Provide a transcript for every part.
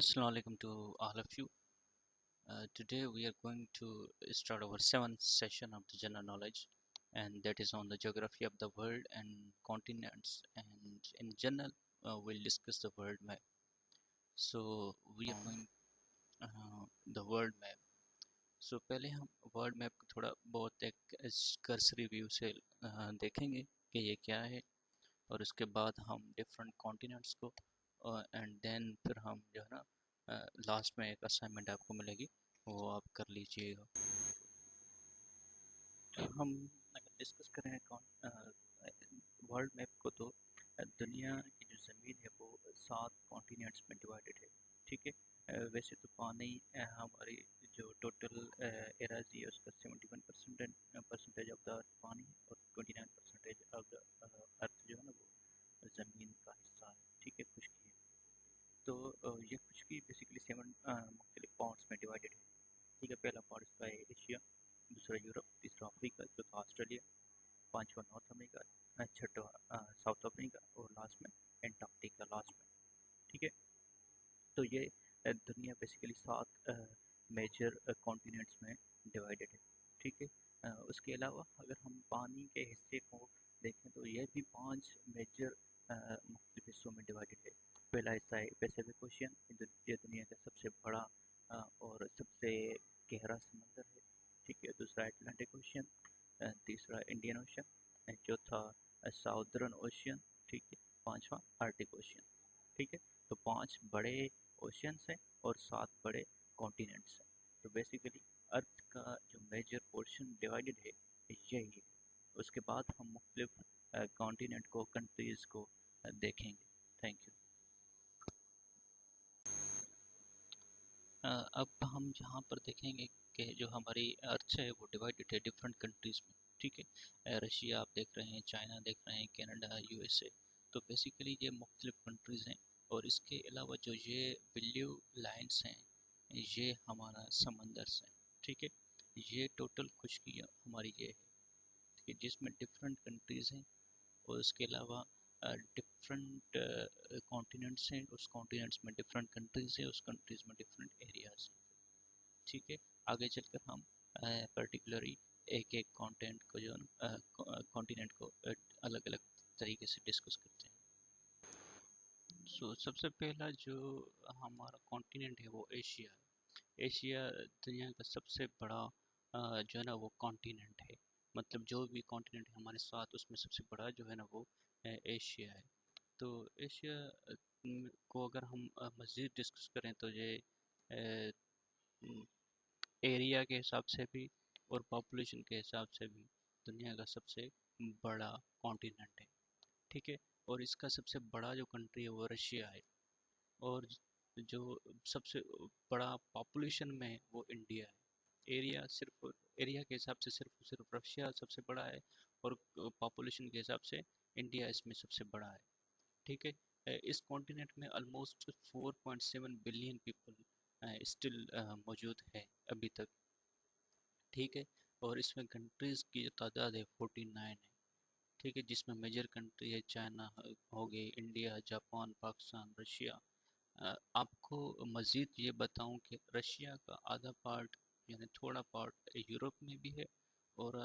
Assalamu alaikum to all of you. Today we are going to start our seventh session of the general knowledge, and that is on the geography of the world and continents. And in general, we'll discuss the world map. So we are going the world map. So पहले हम world map को थोड़ा बहुत एक cursory view से देखेंगे कि ये क्या है, और उसके बाद हम डिफरेंट कॉन्टिनेंट्स को एंड देन फिर हम जो है ना लास्ट में एक असाइनमेंट आपको मिलेगी, वो आप कर लीजिएगा। तो हम अगर डिस्कस करें वर्ल्ड मैप को, तो दुनिया की जो ज़मीन है वो 7 कॉन्टिनेंट्स में डिवाइडेड है। ठीक है। वैसे तो पानी हमारी जो टोटल एराजी है उसका 71% ऑफ द अर्थ पानी है, और 29% ऑफ द अर्थ जो है ना वो ज़मीन का हिस्सा है। ठीक है, खुशकी है। तो ये खुशकी बेसिकली 7 मुख्तलिफ पार्ट्स में डिवाइडेड है। ठीक है, पहला पार्ट इसका है एशिया, दूसरा यूरोप, तीसरा अफ्रीका, चौथा ऑस्ट्रेलिया, पांचवा नॉर्थ अमेरिका, छठवा साउथ अफ्रीका, और लास्ट में एंटार्क्टिका लास्ट में। ठीक है। तो ये दुनिया बेसिकली 7 मेजर कॉन्टिनेंट्स में डिवाइडेड है। ठीक है। उसके अलावा अगर हम पानी के हिस्से को देखें तो यह भी 5 मेजर मुख्तलिफ हिस्सों में डिवाइडेड है। पहला हिस्सा है पैसिफिक ओशियन, ये दुनिया का सबसे बड़ा और सबसे गहरा समंदर है। ठीक है। दूसरा अटलांटिक ओशियन, तीसरा इंडियन ओशियन, चौथा साउदर्न ओशियन। ठीक है। पांचवा आर्टिक ओशियन। ठीक है। तो 5 बड़े ओशियंस हैं और 7 बड़े कॉन्टिनेंट्स हैं। तो बेसिकली अर्थ का जो मेजर पोर्शन डिवाइडेड है यही है। उसके बाद हम मुख्तलिफ कॉन्टिनेंट को, कंट्रीज़ को देखेंगे। Thank you. अब हम जहाँ पर देखेंगे कि जो हमारी अर्थ है वो डिवाइडेड है डिफरेंट कंट्रीज़ में। ठीक है। रशिया आप देख रहे हैं, चाइना देख रहे हैं, कनाडा, यूएसए। तो बेसिकली ये मुख्तलिफ कंट्रीज़ हैं, और इसके अलावा जो ये ब्लू लाइंस हैं ये हमारा समंदर हैं। ठीक है। ये टोटल खुशकी हमारी ये है। ठीक है, जिसमें डिफरेंट कंट्रीज़ हैं, और उसके अलावा डिफरेंट कॉन्टिनेंट्स हैं, उस कॉन्टिनेंट्स में डिफरेंट कंट्रीज़ हैं, उस कंट्रीज़ में डिफरेंट एरियाज हैं। ठीक है। आगे चलकर हम पर्टिकुलरली एक एक कॉन्टेंट को जो कॉन्टिनेंट को अलग अलग तरीके से डिस्कस करते हैं। सबसे पहला जो हमारा कॉन्टिनेंट है वो एशिया है। एशिया दुनिया का सबसे बड़ा जो है ना वो कॉन्टिनेंट है। मतलब जो भी कॉन्टिनेंट है हमारे साथ, उसमें सबसे बड़ा जो है ना वो एशिया है। तो एशिया को अगर हम मज़ीद डिस्कस करें तो ये एरिया के हिसाब से भी और पॉपुलेशन के हिसाब से भी दुनिया का सबसे बड़ा कॉन्टिनेंट है। ठीक है। और इसका सबसे बड़ा जो कंट्री है वो रशिया है, और जो सबसे बड़ा पॉपुलेशन में है वो इंडिया है। एरिया के हिसाब से सिर्फ रशिया सबसे बड़ा है, और पॉपुलेशन के हिसाब से इंडिया इसमें सबसे बड़ा है। ठीक है। इस कॉन्टिनेंट में ऑलमोस्ट 4.7 बिलियन पीपल स्टिल मौजूद है अभी तक। ठीक है। और इसमें कंट्रीज़ की जो तादाद है 49 है। ठीक है, जिसमें मेजर कंट्री है चाइना हो गई, इंडिया, जापान, पाकिस्तान, रशिया। आपको मज़ीद ये बताऊं कि रशिया का आधा पार्ट यानी थोड़ा पार्ट यूरोप में भी है, और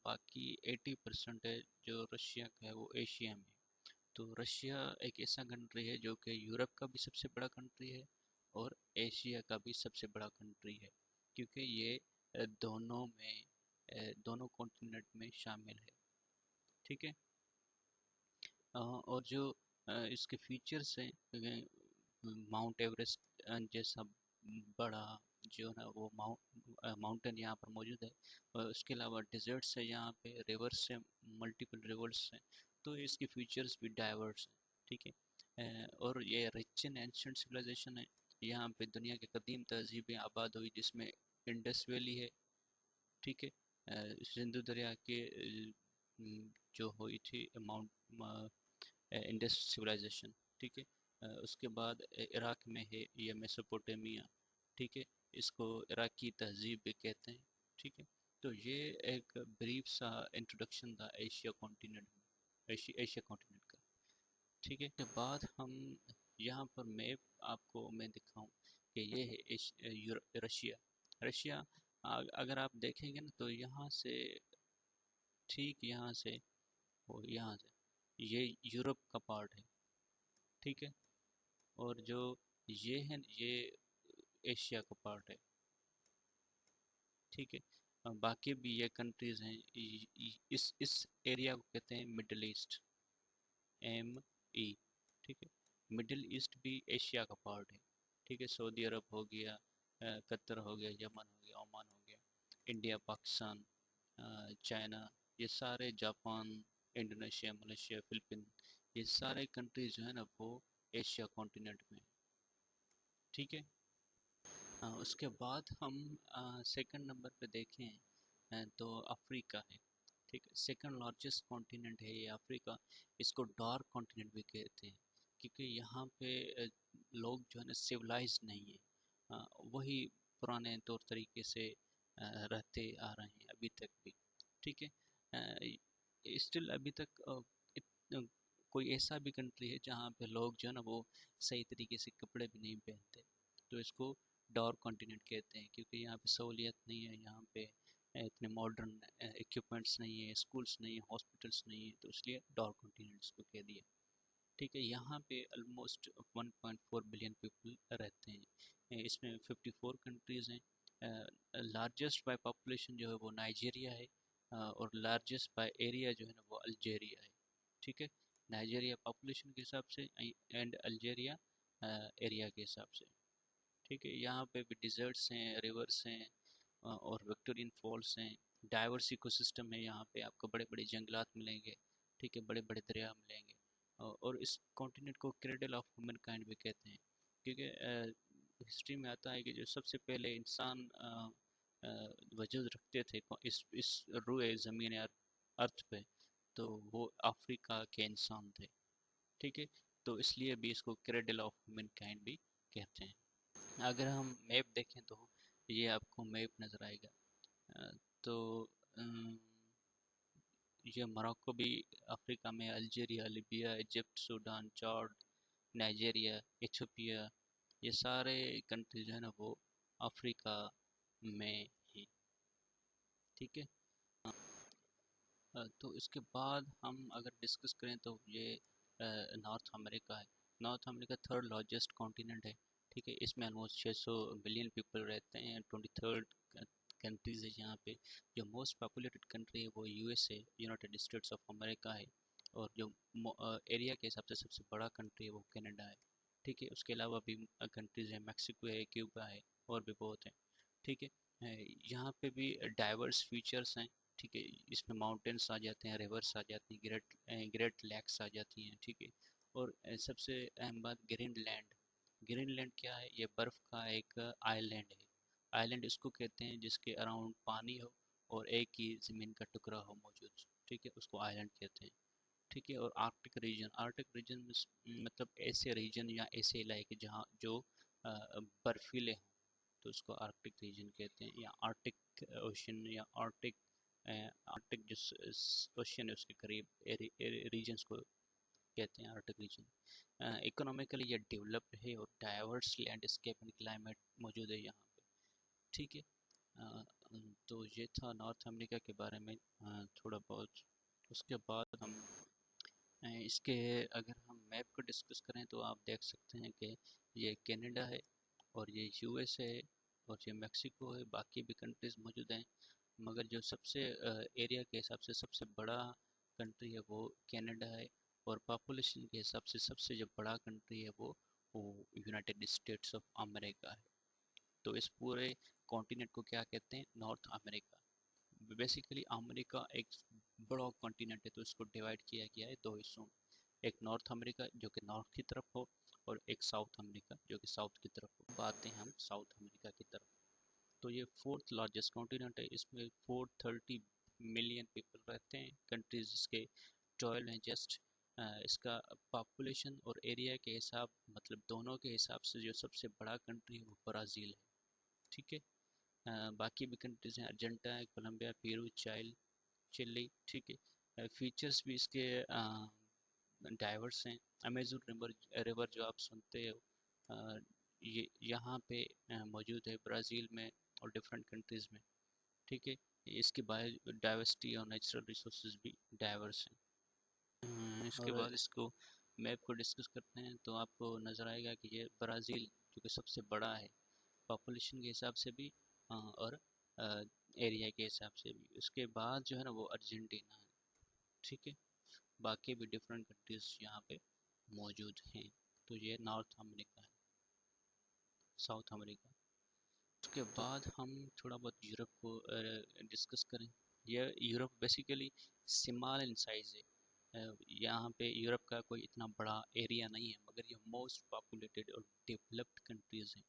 बाकी 80% है जो रशिया का है वो एशिया में। तो रशिया एक ऐसा कंट्री है जो कि यूरोप का भी सबसे बड़ा कंट्री है, और एशिया का भी सबसे बड़ा कंट्री है, क्योंकि ये दोनों कॉन्टिनेंट में शामिल है। ठीक है। और जो इसके फीचर्स हैं, माउंट एवरेस्ट जैसा बड़ा जो है ना वो माउंटेन यहाँ पर मौजूद है। उसके अलावा डिजर्ट्स है, यहाँ पे रिवर्स है, मल्टीपल रिवर्स हैं। तो इसके फीचर्स भी डाइवर्स हैं। ठीक है। और ये रिच इन एंशियंट सिविलाइजेशन है। यहाँ पे दुनिया के कदीम तहजीबें आबाद हुई, जिसमें इंडस वैली है। ठीक है। सिंधु दरिया के जो हुई थी माउंट इंडस सिविलाइजेशन। ठीक है। उसके बाद इराक में है ये मेसोपोटामिया। ठीक है। इसको इराकी तहजीब भी कहते हैं। ठीक है। तो ये एक ब्रीफ सा इंट्रोडक्शन था एशिया कॉन्टिनेंट का। ठीक है। के बाद हम यहाँ पर मैप आपको मैं दिखाऊं कि ये है रशिया। रशिया अगर आप देखेंगे ना तो यहाँ से ठीक यहाँ से और यहाँ से ये यूरोप का पार्ट है, ठीक है। और जो ये है ये एशिया का पार्ट है, ठीक है। बाकी भी ये कंट्रीज हैं, इस एरिया को कहते हैं मिडल ईस्ट, एम ई, ठीक है। मिडिल ईस्ट भी एशिया का पार्ट है, ठीक है। सऊदी अरब हो गया, कतर हो गया, यमन हो गया, ओमान हो गया, इंडिया, पाकिस्तान, चाइना, ये सारे, जापान, इंडोनेशिया, मलेशिया, फिलीपीन, ये सारे कंट्रीज जो है ना वो एशिया कॉन्टिनेंट में, ठीक है। उसके बाद हम सेकंड नंबर पे देखें तो अफ्रीका है, ठीक है। सेकंड लार्जेस्ट कॉन्टिनेंट है ये अफ्रीका। इसको डार्क कॉन्टिनेंट भी कहते हैं क्योंकि यहाँ पे लोग जो है ना सिविलाइज नहीं है, वही पुराने तौर तरीके से रहते आ रहे हैं अभी तक भी, ठीक है। स्टिल अभी तक कोई ऐसा भी कंट्री है जहाँ पे लोग जो है ना वो सही तरीके से कपड़े भी नहीं पहनते, तो इसको डार्क कॉन्टिनेंट कहते हैं क्योंकि यहाँ पे सहूलियत नहीं है, यहाँ पे इतने मॉडर्न इक्विपमेंट्स नहीं है, स्कूल्स नहीं है, हॉस्पिटल्स नहीं है, तो इसलिए डार्क कॉन्टिनेंट इसको कह दिया, ठीक है। यहाँ पे ऑलमोस्ट 1.4 बिलियन पीपल रहते हैं, इसमें 54 कंट्रीज़ हैं। लार्जेस्ट बाय पॉपुलेशन जो है वो नाइजीरिया है, और लार्जेस्ट बाय एरिया जो है ना वो अल्जीरिया है, ठीक है। नाइजीरिया पॉपुलेशन के हिसाब से एंड अल्जीरिया एरिया के हिसाब से, ठीक है। यहाँ पे भी डिजर्ट्स हैं, रिवर्स हैं, और विक्टोरियन फॉल्स हैं। डाइवर्स इकोसिस्टम है, यहाँ पे आपको बड़े बड़े जंगलात मिलेंगे, ठीक है, बड़े बड़े दरिया मिलेंगे। और इस कॉन्टिनेंट को क्रेडल ऑफ ह्यूमन काइंड भी कहते हैं क्योंकि हिस्ट्री में आता है कि जो सबसे पहले इंसान वजूद रखते थे इस रुए ज़मीन या अर्थ पे, तो वो अफ्रीका के इंसान थे, ठीक है। तो इसलिए भी इसको क्रेडल ऑफ ह्यूमन काइंड भी कहते हैं। अगर हम मैप देखें तो ये आपको मैप नज़र आएगा। अ, तो अम, ये मोरक्को भी अफ्रीका में, Algeria, Libya, Egypt, Sudan, Chad, Nigeria, Ethiopia, ये सारे कंट्री जो है ना वो अफ्रीका में ही, ठीक है। तो इसके बाद हम अगर डिस्कस करें तो ये नॉर्थ अमेरिका है। North America third largest continent है, ठीक है। इसमें ऑलमोस्ट 600 मिलियन पीपल रहते हैं, 23rd कंट्रीज है यहाँ पे। जो मोस्ट पॉपुलेटेड कंट्री है वो USA, United states of America है। और जो एरिया के हिसाब से सबसे बड़ा कंट्री है वो कनाडा है, ठीक है। उसके अलावा भी कंट्रीज हैं, मैक्सिको है, क्यूबा है, और भी बहुत हैं, ठीक है। यहाँ पे भी डाइवर्स फीचर्स हैं, ठीक है। इसमें माउंटेन्स आ जाते हैं, रिवर्स आ जाती हैं, ग्रेट लेक्स आ जाती हैं, ठीक है। और सबसे अहम बात ग्रीनलैंड। ग्रीनलैंड क्या है? ये बर्फ़ का एक आइलैंड है। आइलैंड इसको कहते हैं जिसके अराउंड पानी हो और एक ही ज़मीन का टुकड़ा हो मौजूद, ठीक है, उसको आइलैंड कहते हैं, ठीक है। और आर्कटिक रीजन मतलब ऐसे रीजन या ऐसे इलाके जहाँ जो बर्फीले हों, तो उसको आर्कटिक रीजन कहते हैं, या आर्टिक ओशन, या आर्टिक जो ओशन है उसके करीब रीजन्स को कहते हैं आर्टिक रीजन। इकोनॉमिकली ये डेवलप्ड है और डाइवर्स लैंडस्केप एंड क्लाइमेट मौजूद है यहाँ पे, ठीक है। अ, तो ये था नॉर्थ अमेरिका के बारे में थोड़ा बहुत। उसके बाद हम इसके अगर हम मैप को डिस्कस करें तो आप देख सकते हैं कि ये कनाडा है, और ये यूएसए है, और ये मेक्सिको है, बाकी भी कंट्रीज मौजूद हैं। मगर जो सबसे एरिया के हिसाब से सबसे बड़ा कंट्री है वो कनाडा है, और पॉपुलेशन के हिसाब से सबसे जो बड़ा कंट्री है वो यूनाइटेड स्टेट्स ऑफ अमेरिका है। तो इस पूरे कॉन्टिनेंट को क्या कहते हैं? North America. बेसिकली अमेरिका एक बड़ा कॉन्टिनेंट है, तो इसको डिवाइड किया गया है दो हिस्सों में। एक नॉर्थ अमेरिका जो कि नॉर्थ की तरफ हो, और एक साउथ अमेरिका जो कि साउथ की तरफ हो। अब आते हैं हम साउथ अमेरिका की तरफ। तो ये फोर्थ लार्जेस्ट कॉन्टिनेंट है, इसमें 430 मिलियन पीपल रहते हैं। कंट्रीज इसके 12 हैं जस्ट। इसका पॉपुलेशन और एरिया के हिसाब मतलब दोनों के हिसाब से जो सबसे बड़ा कंट्री है वो ब्राज़ील है, ठीक है। बाकी भी कंट्रीज हैं, अर्जेंटीना, कोलंबिया, पेरू, चिली, ठीक है। फीचर्स भी इसके डाइवर्स हैं, अमेज़न रिवर जो आप सुनते हो, ये यहाँ पे मौजूद है ब्राज़ील में और डिफरेंट कंट्रीज़ में। ठीक है, इसकी बायो डाइवर्सिटी और नेचुरल रिसोर्सेज भी डाइवर्स हैं। इसके और बाद इसको मैप को डिस्कस करते हैं तो आपको नज़र आएगा कि ये ब्राज़ील जो कि सबसे बड़ा है पॉपुलेशन के हिसाब से भी, और एरिया के हिसाब से भी। उसके बाद जो है ना वो अर्जेंटीना है। ठीक है, बाकी भी डिफरेंट कंट्रीज यहाँ पे मौजूद हैं। तो ये नॉर्थ अमेरिका है, साउथ अमेरिका। उसके तो बाद हम थोड़ा बहुत यूरोप को डिस्कस करें। यह Europe basically small in size है। यहाँ पे यूरोप का कोई इतना बड़ा एरिया नहीं है, मगर ये मोस्ट पॉपुलेटेड और डेवलप्ड कंट्रीज़ हैं।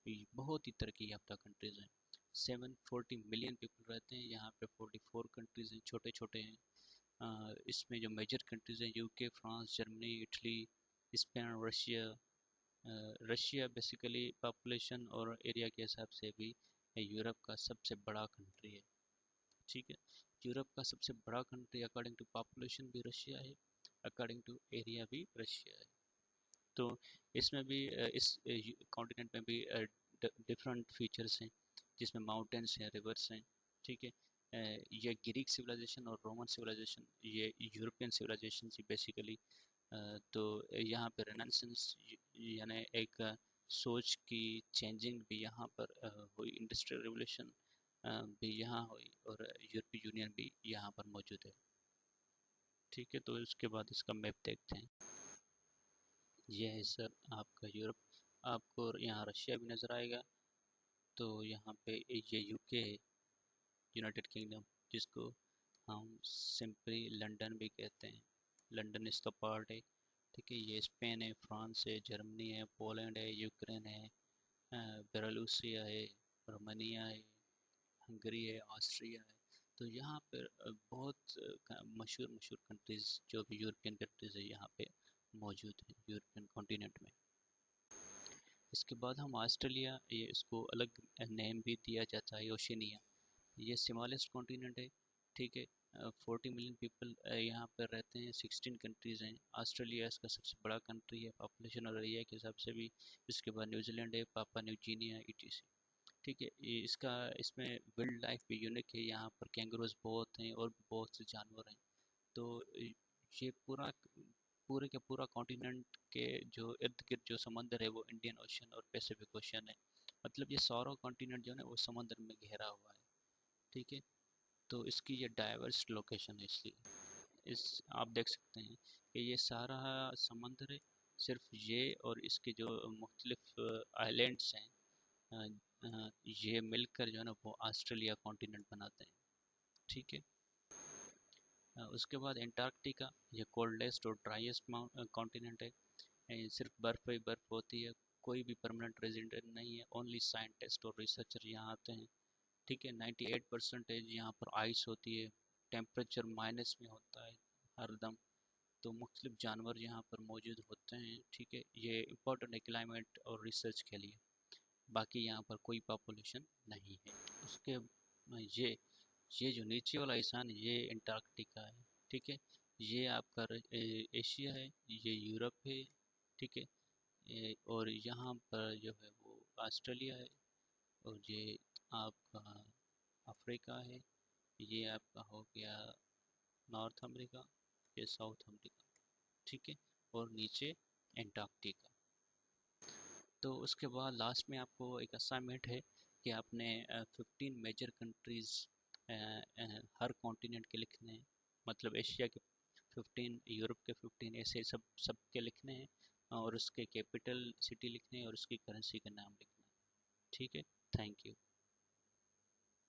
ये बहुत ही तरक्की याफ्ता कंट्रीज़ हैं। 740 मिलियन पीपल रहते हैं यहाँ पे। 44 कंट्रीज़ हैं, छोटे छोटे हैं। इसमें जो मेजर कंट्रीज़ हैं UK, France, Germany, Italy, Spain, Russia. Russia basically population और एरिया के हिसाब से भी यूरोप का सबसे बड़ा कंट्री है। ठीक है, यूरोप का सबसे बड़ा कंट्री अकॉर्डिंग टू पॉपुलेशन भी रशिया है, अकॉर्डिंग टू एरिया भी रशिया है। तो इसमें भी इस कॉन्टिनेंट में भी डिफरेंट फीचर्स हैं, जिसमें माउंटेन्स हैं, रिवर्स हैं। ठीक है, ये ग्रीक सिविलाइजेशन और रोमन सिविलाइजेशन, ये यूरोपियन सिविलाइजेशन ही बेसिकली। तो यहाँ पर रेनेसांस यानी एक सोच की चेंजिंग भी यहाँ पर हुई। इंडस्ट्रियल रिवोल्यूशन भी यहाँ हुई और यूरोपीय यूनियन भी यहाँ पर मौजूद है। ठीक है, तो उसके बाद इसका मैप देखते हैं। ये है सर आपका यूरोप। आपको यहाँ रशिया भी नज़र आएगा। तो यहाँ पे ये यूके है, यूनाइटेड किंगडम, जिसको हम सिंपली लंदन भी कहते हैं। लंदन इसका पार्ट है। ठीक है, ये स्पेन है, फ्रांस है, जर्मनी है, पोलैंड है, यूक्रेन है, बेलारूसिया है, रोमानिया है, हंगरी है, ऑस्ट्रिया है। तो यहाँ पर बहुत मशहूर मशहूर कंट्रीज़ जो भी यूरोपियन कंट्रीज़ है यहाँ पे मौजूद है यूरोपियन कॉन्टिनेंट में। इसके बाद हम ऑस्ट्रेलिया, ये इसको अलग नेम भी दिया जाता है ओशिनिया। ये स्मॉलेस्ट कॉन्टिनेंट है। ठीक है, 40 मिलियन पीपल यहाँ पर रहते हैं। 16 कंट्रीज़ हैं। ऑस्ट्रेलिया इसका सबसे बड़ा कंट्री है पॉपुलेशन और एरिया के हिसाब से भी। इसके बाद न्यूजीलैंड है, पापा न्यू गिनी, ईटीसी। ठीक है, ये इसका इसमें वाइल्ड लाइफ भी यूनिक है। यहाँ पर कैंगरूज बहुत हैं और भी बहुत से जानवर हैं। तो ये पूरे के पूरा कॉन्टिनेंट के जो इर्द गिर्द जो समंदर है वो इंडियन ओशन और पैसिफिक ओशन है। मतलब ये सारा कॉन्टिनेंट जो है ना वो समंदर में घेरा हुआ है। ठीक है, तो इसकी ये डाइवर्स लोकेशन है। इसलिए इस आप देख सकते हैं कि ये सारा समंदर है। सिर्फ ये और इसके जो मुख्तलिफ आइलैंड्स हैं, ये मिलकर जो है ना वो ऑस्ट्रेलिया कॉन्टिनेंट बनाते हैं। ठीक है, उसके बाद एंटार्क्टिका, ये कोल्डेस्ट और ड्राइएस्ट कॉन्टिनेंट है। सिर्फ बर्फ़ ही बर्फ़ होती है। कोई भी परमानेंट रेजिडेंट नहीं है। ओनली साइंटिस्ट और रिसर्चर यहाँ आते हैं। ठीक है, 98% यहाँ पर आइस होती है। टेम्परेचर माइनस में होता है हरदम। तो मुख्तलिफ जानवर यहाँ पर मौजूद होते हैं। ठीक है, ये इम्पोर्टेंट है क्लाइमेट और रिसर्च के लिए। बाकी यहाँ पर कोई पॉपुलेशन नहीं है। उसके ये ये जो नीचे वाला हिस्सा है ये एंटार्क्टिका है। ठीक है, ये आपका एशिया है, ये यूरोप है। ठीक है, और यहाँ पर जो है वो ऑस्ट्रेलिया है, और ये आपका अफ्रीका है। ये आपका हो गया नॉर्थ अमेरिका, ये साउथ अमेरिका। ठीक है, और नीचे एंटार्क्टिका। तो उसके बाद लास्ट में आपको एक असाइनमेंट है कि आपने 15 मेजर कंट्रीज़ हर कॉन्टिनेंट के लिखने हैं। मतलब एशिया के 15, यूरोप के 15, ऐसे सब सब के लिखने हैं। और उसके कैपिटल सिटी लिखने हैं और उसकी करेंसी का नाम लिखना है। ठीक है, थैंक यू।